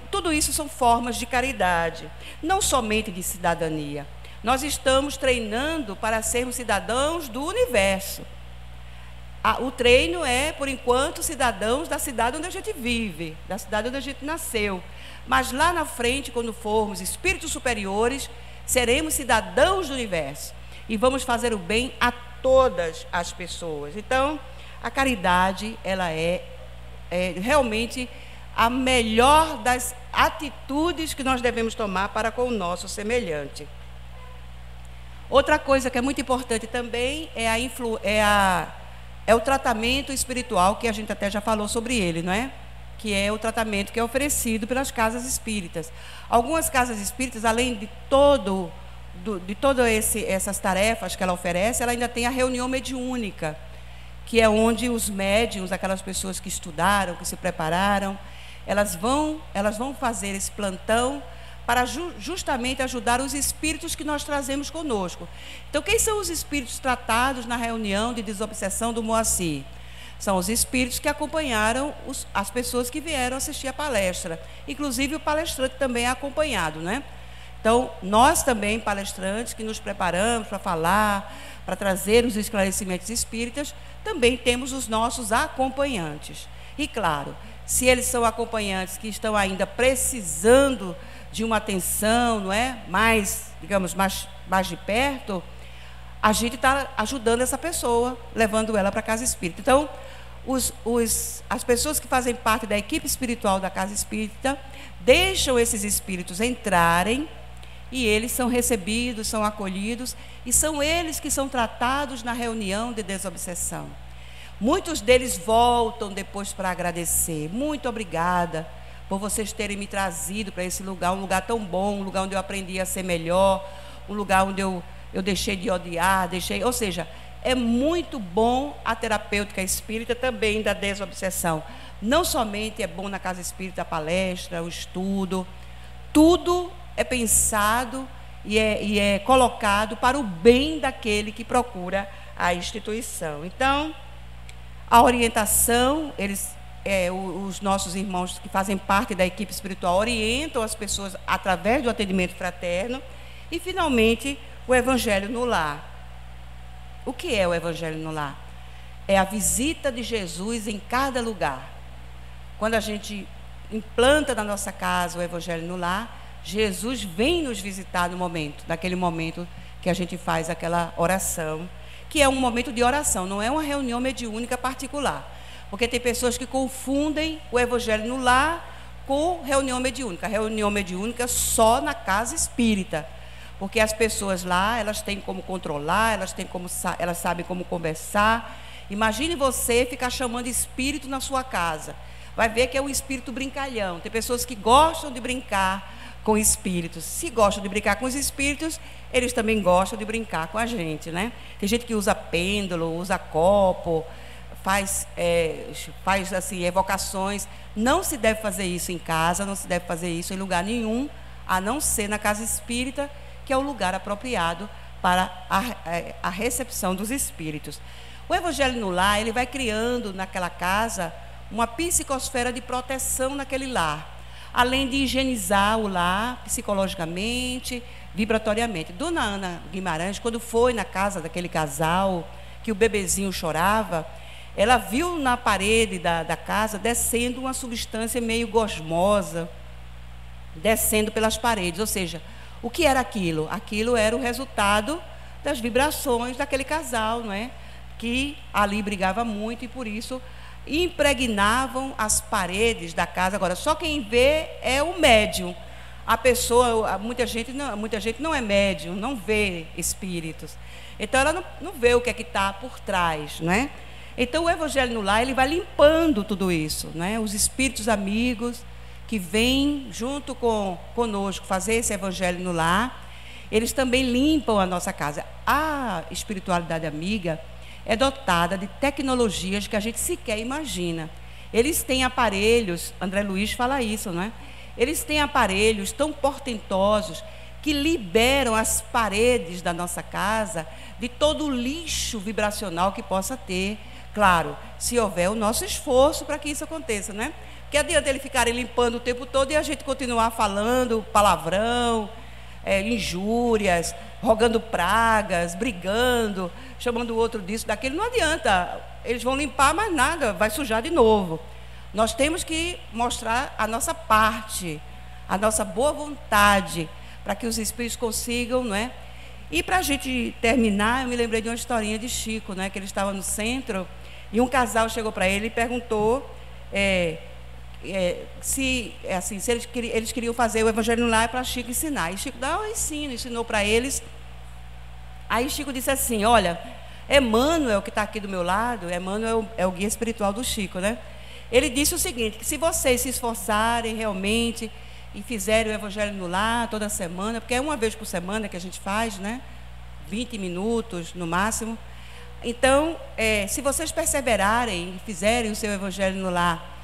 tudo isso são formas de caridade, não somente de cidadania. Nós estamos treinando para sermos cidadãos do universo. O treino é, por enquanto, cidadãos da cidade onde a gente vive, da cidade onde a gente nasceu. Mas lá na frente, quando formos espíritos superiores, seremos cidadãos do universo. E vamos fazer o bem a todas as pessoas. Então, a caridade, ela é realmente a melhor das atitudes que nós devemos tomar para com o nosso semelhante. Outra coisa que é muito importante também é o tratamento espiritual, que a gente até já falou sobre ele, não é? Que é o tratamento que é oferecido pelas casas espíritas. Algumas casas espíritas, além de essas tarefas que ela oferece, ela ainda tem a reunião mediúnica, que é onde os médiuns, aquelas pessoas que estudaram, que se prepararam, elas vão fazer esse plantão para justamente ajudar os espíritos que nós trazemos conosco. Então, quem são os espíritos tratados na reunião de desobsessão do Moacir? São os espíritos que acompanharam as pessoas que vieram assistir a palestra. Inclusive, o palestrante também é acompanhado, né? Então, nós também, palestrantes, que nos preparamos para falar, para trazer os esclarecimentos espíritas, também temos os nossos acompanhantes. E, claro, se eles são acompanhantes que estão ainda precisando de uma atenção, não é? Mais, digamos, mais de perto, a gente está ajudando essa pessoa, levando ela para a casa espírita. Então, as pessoas que fazem parte da equipe espiritual da casa espírita deixam esses espíritos entrarem e eles são recebidos, são acolhidos e são eles que são tratados na reunião de desobsessão. Muitos deles voltam depois para agradecer. Muito obrigada por vocês terem me trazido para esse lugar, um lugar tão bom, um lugar onde eu aprendi a ser melhor, um lugar onde eu deixei de odiar, ou seja, é muito bom a terapêutica espírita também da desobsessão. Não somente é bom na casa espírita a palestra, o estudo, tudo é pensado e é colocado para o bem daquele que procura a instituição. Então, a orientação, os nossos irmãos que fazem parte da equipe espiritual orientam as pessoas através do atendimento fraterno. E, finalmente, o Evangelho no lar. O que é o Evangelho no lar? É a visita de Jesus em cada lugar. Quando a gente implanta na nossa casa o Evangelho no lar, Jesus vem nos visitar naquele momento que a gente faz aquela oração, que é um momento de oração, não é uma reunião mediúnica particular. Porque tem pessoas que confundem o evangelho no lar com reunião mediúnica. Reunião mediúnica só na casa espírita. Porque as pessoas lá, elas têm como controlar, elas sabem como conversar. Imagine você ficar chamando espírito na sua casa. Vai ver que é um espírito brincalhão. Tem pessoas que gostam de brincar com espíritos. Se gostam de brincar com os espíritos, eles também gostam de brincar com a gente, né? Tem gente que usa pêndulo, usa copo, faz assim, evocações. Não se deve fazer isso em casa, não se deve fazer isso em lugar nenhum, a não ser na casa espírita, que é o lugar apropriado para a recepção dos espíritos. O evangelho no lar, ele vai criando naquela casa uma psicosfera de proteção naquele lar, além de higienizar o lar psicologicamente, vibratoriamente. Dona Ana Guimarães, quando foi na casa daquele casal, que o bebezinho chorava, ela viu na parede da casa descendo uma substância meio gosmosa, descendo pelas paredes. Ou seja, o que era aquilo? Aquilo era o resultado das vibrações daquele casal, não é? Que ali brigava muito e por isso impregnavam as paredes da casa. Agora, só quem vê é o médium. A pessoa, muita gente não é médium, não vê espíritos. Então, ela não vê o que é que está por trás, não é? Então, o evangelho no lar, ele vai limpando tudo isso, não é? Os espíritos amigos que vêm junto conosco fazer esse evangelho no lar, eles também limpam a nossa casa. A espiritualidade amiga é dotada de tecnologias que a gente sequer imagina. Eles têm aparelhos, André Luiz fala isso, não é? Eles têm aparelhos tão portentosos que liberam as paredes da nossa casa de todo o lixo vibracional que possa ter. Claro, se houver o nosso esforço para que isso aconteça, né? Porque adianta eles ficarem limpando o tempo todo e a gente continuar falando palavrão, injúrias, rogando pragas, brigando, chamando o outro disso, daquilo. Não adianta, eles vão limpar, mas nada, vai sujar de novo. Nós temos que mostrar a nossa parte, a nossa boa vontade, para que os espíritos consigam, não é? E para a gente terminar, eu me lembrei de uma historinha de Chico, né? Que ele estava no centro e um casal chegou para ele e perguntou se eles queriam fazer o evangelho no lar para Chico ensinar. E Chico ensinou para eles. Aí Chico disse assim: olha, Emmanuel, que está aqui do meu lado, Emmanuel é o guia espiritual do Chico, né? Ele disse o seguinte, que se vocês se esforçarem realmente e fizerem o evangelho no lar toda semana, porque é uma vez por semana que a gente faz, né? 20 minutos no máximo. Então, se vocês perseverarem e fizerem o seu evangelho no lar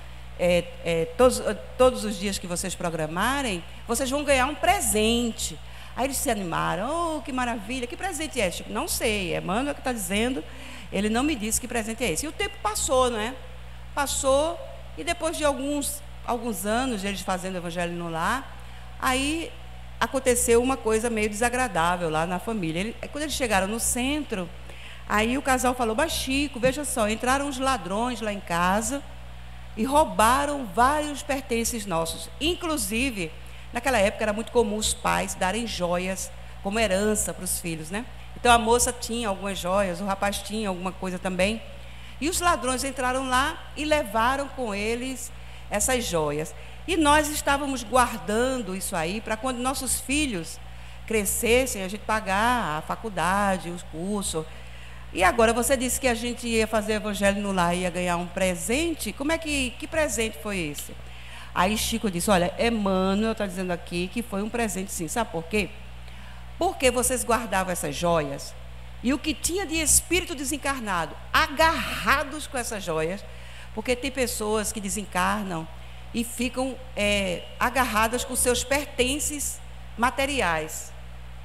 todos os dias que vocês programarem, vocês vão ganhar um presente. Aí eles se animaram: oh, que maravilha, que presente é esse? Tipo, não sei, Emmanuel que está dizendo, ele não me disse que presente é esse. E o tempo passou, não é? Passou, e depois de alguns anos eles fazendo o evangelho no lar, aí aconteceu uma coisa meio desagradável lá na família. Quando eles chegaram no centro, aí o casal falou: mas Chico, veja só, entraram os ladrões lá em casa e roubaram vários pertences nossos. Inclusive, naquela época era muito comum os pais darem joias como herança para os filhos, né? Então a moça tinha algumas joias, o rapaz tinha alguma coisa também. E os ladrões entraram lá e levaram com eles essas joias. E nós estávamos guardando isso aí para quando nossos filhos crescessem, a gente pagar a faculdade, os cursos. E agora você disse que a gente ia fazer evangelho no lar e ia ganhar um presente. Que presente foi esse? Aí Chico disse: olha, Emmanuel está dizendo aqui que foi um presente sim. Sabe por quê? Porque vocês guardavam essas joias e o que tinha de espírito desencarnado agarrados com essas joias, porque tem pessoas que desencarnam e ficam agarradas com seus pertences materiais.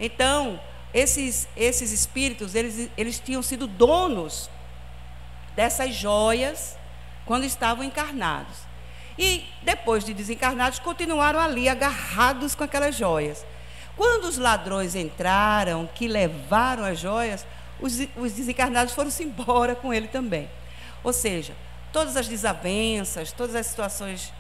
Então, esses espíritos, eles tinham sido donos dessas joias quando estavam encarnados. E, depois de desencarnados, continuaram ali, agarrados com aquelas joias. Quando os ladrões entraram, que levaram as joias, os desencarnados foram-se embora com ele também. Ou seja, todas as desavenças, todas as situações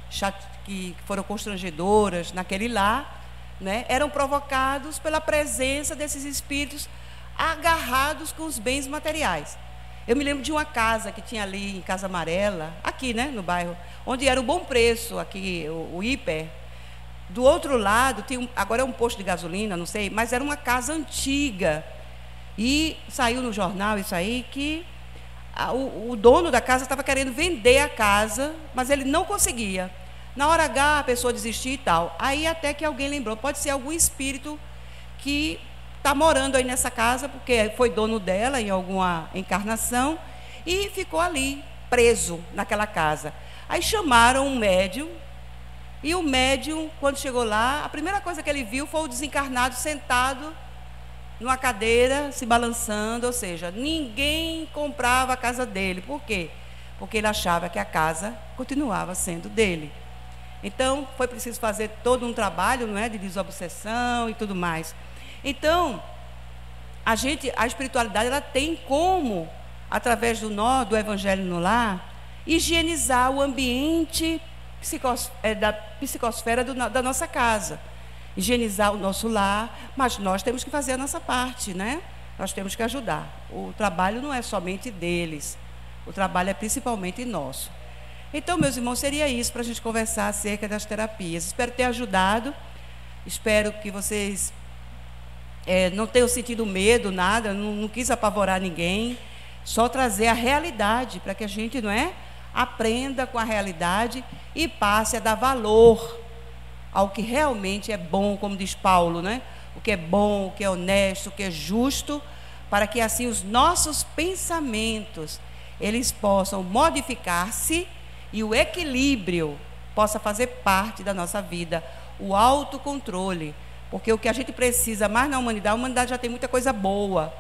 que foram constrangedoras naquele lar, né, eram provocados pela presença desses espíritos agarrados com os bens materiais. Eu me lembro de uma casa que tinha ali em Casa Amarela, aqui, né, no bairro, onde era o Bom Preço, aqui, o hiper. Do outro lado, agora é um posto de gasolina, não sei, mas era uma casa antiga. E saiu no jornal isso aí, que o dono da casa estava querendo vender a casa, mas ele não conseguia. Na hora H, a pessoa desistia e tal. Aí até que alguém lembrou, pode ser algum espírito que está morando aí nessa casa, porque foi dono dela em alguma encarnação, e ficou ali, preso naquela casa. Aí chamaram um médium, e o médium, quando chegou lá, a primeira coisa que ele viu foi o desencarnado sentado numa cadeira, se balançando, ou seja, ninguém comprava a casa dele. Por quê? Porque ele achava que a casa continuava sendo dele. Então, foi preciso fazer todo um trabalho, não é, de desobsessão e tudo mais. Então, a espiritualidade, ela tem como, através do Evangelho no Lar, higienizar o ambiente da psicosfera da nossa casa, higienizar o nosso lar, mas nós temos que fazer a nossa parte, né? Nós temos que ajudar. O trabalho não é somente deles, o trabalho é principalmente nosso. Então, meus irmãos, seria isso para a gente conversar acerca das terapias. Espero ter ajudado, espero que vocês não tenham sentido medo, nada, não quis apavorar ninguém, só trazer a realidade, para que a gente, não é, aprenda com a realidade e passe a dar valor ao que realmente é bom, como diz Paulo, né? O que é bom, o que é honesto, o que é justo, para que assim os nossos pensamentos, eles possam modificar-se e o equilíbrio possa fazer parte da nossa vida, o autocontrole, porque o que a gente precisa mais na humanidade, a humanidade já tem muita coisa boa,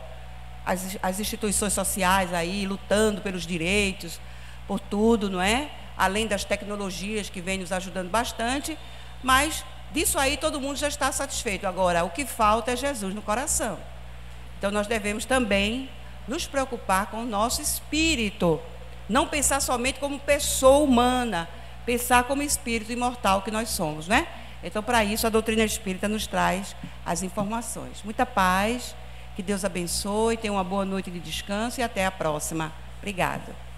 as instituições sociais aí, lutando pelos direitos, por tudo, não é? Além das tecnologias que vêm nos ajudando bastante, mas disso aí todo mundo já está satisfeito. Agora, o que falta é Jesus no coração. Então, nós devemos também nos preocupar com o nosso espírito, não pensar somente como pessoa humana, pensar como espírito imortal que nós somos, né? Então, para isso, a doutrina espírita nos traz as informações. Muita paz, que Deus abençoe, tenha uma boa noite de descanso e até a próxima. Obrigada.